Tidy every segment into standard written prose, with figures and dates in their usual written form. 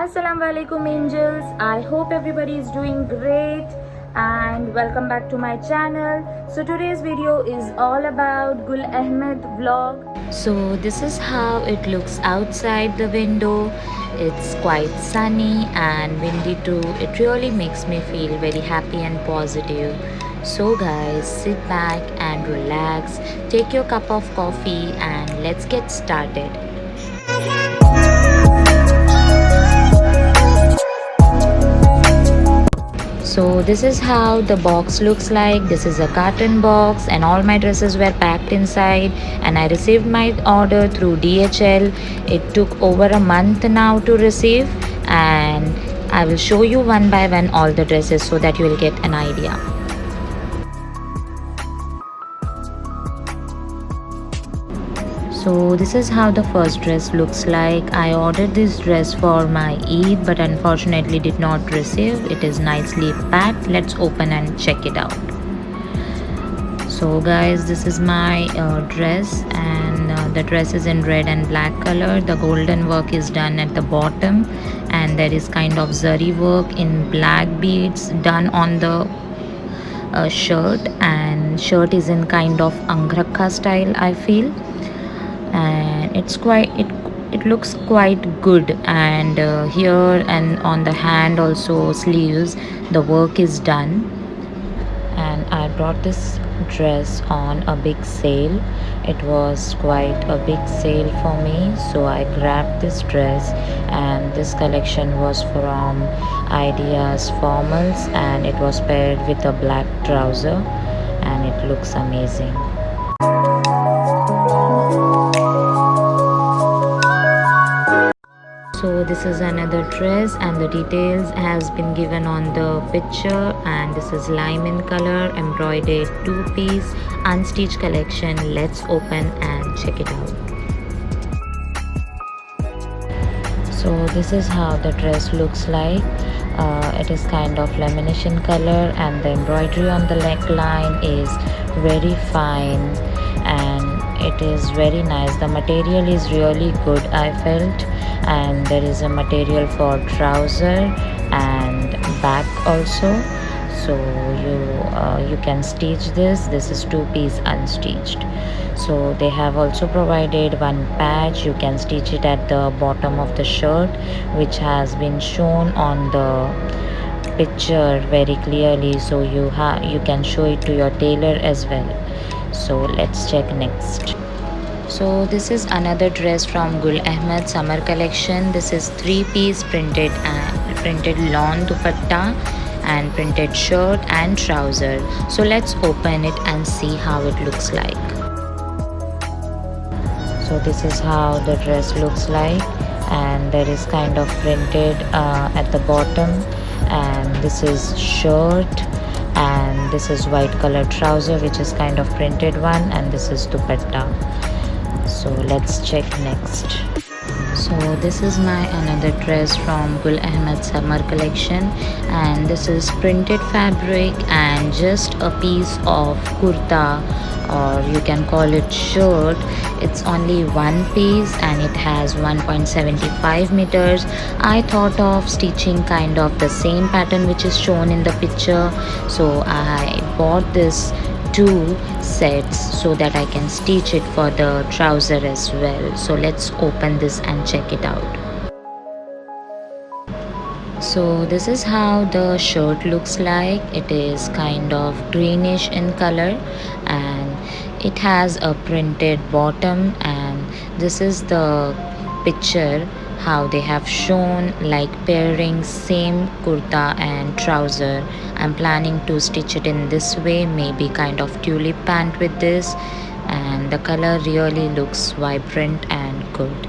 Assalamu alaikum angels. I hope everybody is doing great and welcome back to my channel. So today's video is all about Gul Ahmed vlog. So this is how it looks outside the window. It's quite sunny and windy too. It really makes me feel very happy and positive. So guys, sit back and relax, take your cup of coffee and let's get started. So this is how the box looks like. This is a carton box and all my dresses were packed inside, and I received my order through DHL. It took over a month now to receive, and I will show you one by one all the dresses so that you will get an idea. So this is how the first dress looks like. I ordered this dress for my Eid but unfortunately did not receive. It is nicely packed. Let's open and check it out. So guys, this is my dress, and the dress is in red and black color. The golden work is done at the bottom, and there is kind of zari work in black beads done on the shirt, and shirt is in kind of angrakha style, I feel, and it looks quite good. And here and on the hand also, sleeves, the work is done. And I brought this dress on a big sale. It was quite a big sale for me, so I grabbed this dress, and this collection was from Ideas Formals, and it was paired with a black trouser, and it looks amazing. So this is another dress, and the details has been given on the picture, and this is lime in color, embroidered two-piece unstitched collection. Let's open and check it out. So this is how the dress looks like. It is kind of lamination color, and the embroidery on the neckline is very fine, and it is very nice. The material is really good, I felt, and there is a material for trouser and back also. So you can stitch this. This is two-piece unstitched. So they have also provided one patch. You can stitch it at the bottom of the shirt, which has been shown on the picture very clearly, so you can show it to your tailor as well. So let's check next. So this is another dress from Gul Ahmed summer collection. This is three-piece printed lawn dupatta and printed shirt and trouser. So let's open it and see how it looks like. So this is how the dress looks like, and there is kind of printed at the bottom, and this is shirt, and this is white color trouser which is kind of printed one, and this is dupatta. So let's check next. So this is my another dress from Gul Ahmed summer collection, and this is printed fabric and just a piece of kurta, or you can call it shirt. It's only one piece and it has 1.75 meters. I thought of stitching kind of the same pattern which is shown in the picture, so I bought this two sets so that I can stitch it for the trouser as well. So let's open this and check it out. So this is how the shirt looks like. It is kind of greenish in color, and it has a printed bottom, and this is the picture how they have shown, like pairing same kurta and trouser. I'm planning to stitch it in this way, maybe kind of tulip pant with this, and the color really looks vibrant and good.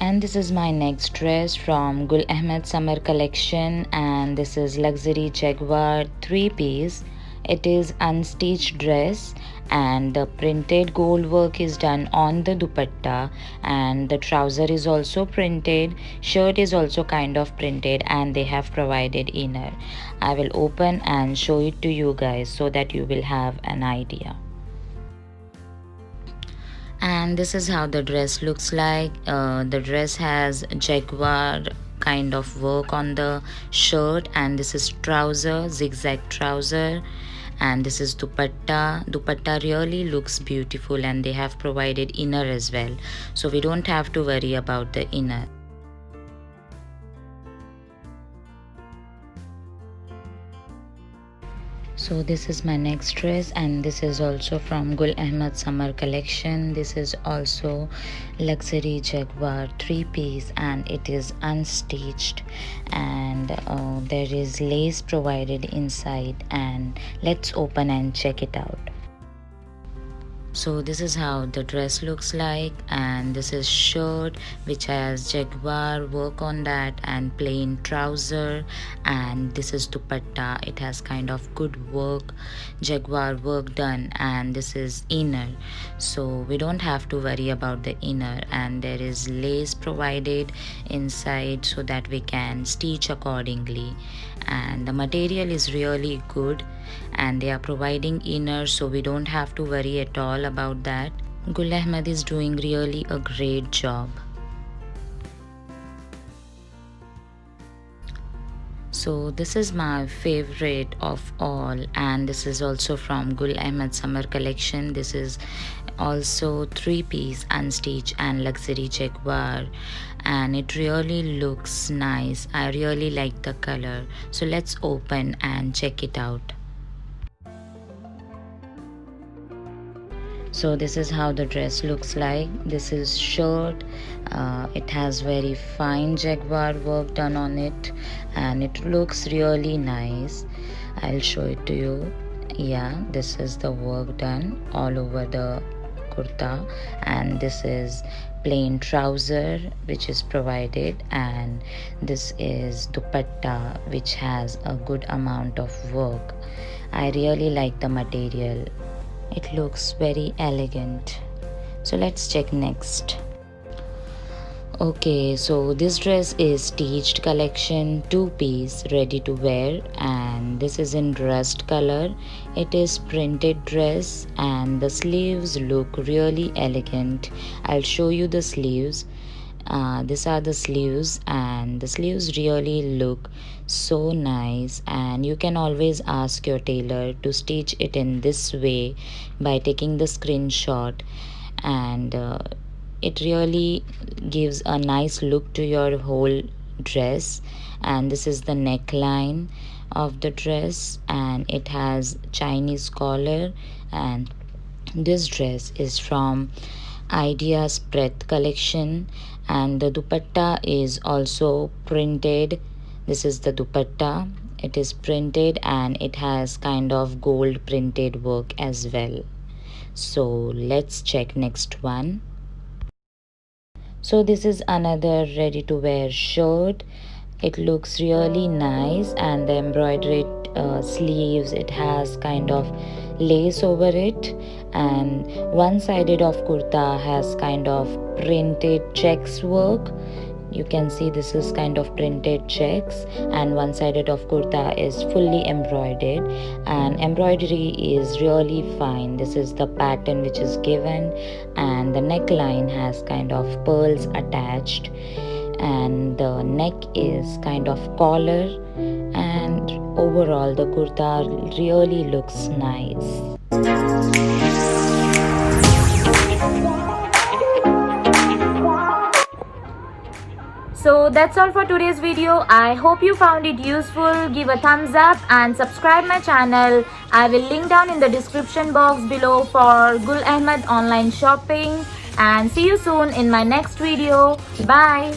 And this is my next dress from Gul Ahmed summer collection, and this is luxury jaguar three-piece. It is unstitched dress, and the printed gold work is done on the dupatta, and the trouser is also printed, shirt is also kind of printed, and they have provided inner. I will open and show it to you guys so that you will have an idea. And this is how the dress looks like. The dress has jaguar kind of work on the shirt, and this is trouser, zigzag trouser, and this is dupatta really looks beautiful, and they have provided inner as well, so we don't have to worry about the inner. So this is my next dress, and this is also from Gul Ahmed summer collection. This is also luxury jaguar 3-piece, and it is unstitched, and there is lace provided inside, and let's open and check it out. So this is how the dress looks like, and this is shirt which has jaguar work on that, and plain trouser, and this is dupatta. It has kind of good work, jaguar work done, and this is inner, so we don't have to worry about the inner, and there is lace provided inside so that we can stitch accordingly, and the material is really good, and they are providing inner, so we don't have to worry at all about that. Gul Ahmed is doing really a great job. So this is my favorite of all, and this is also from Gul Ahmed summer collection. This is also 3-piece unstitched and luxury jaguar, and it really looks nice. I really like the color, so let's open and check it out. So this is how the dress looks like. This is shirt. It has very fine jaguar work done on it, and it looks really nice. I'll show it to you. Yeah, this is the work done all over the kurta, and this is plain trouser which is provided, and this is dupatta which has a good amount of work. I really like the material. It looks very elegant. So let's check next. Okay, so this dress is stitched collection 2-piece ready to wear, and this is in rust color. It is printed dress, and the sleeves look really elegant. I'll show you the sleeves. These are the sleeves, and the sleeves really look so nice, and you can always ask your tailor to stitch it in this way by taking the screenshot, and it really gives a nice look to your whole dress. And this is the neckline of the dress, and it has Chinese collar, and this dress is from Idea's Pret collection, and the dupatta is also printed. This is the dupatta. It is printed, and it has kind of gold printed work as well. So let's check next one. So this is another ready to wear shirt. It looks really nice, and the embroidered sleeves, it has kind of lace over it, and one sided of kurta has kind of printed checks work. You can see this is kind of printed checks, and one sided of kurta is fully embroidered, and embroidery is really fine. This is the pattern which is given, and the neckline has kind of pearls attached, and the neck is kind of collar, and overall the kurta really looks nice. So that's all for today's video. I hope you found it useful. Give a thumbs up and subscribe my channel. I will link down in the description box below for Gul Ahmed online shopping, and see you soon in my next video. Bye.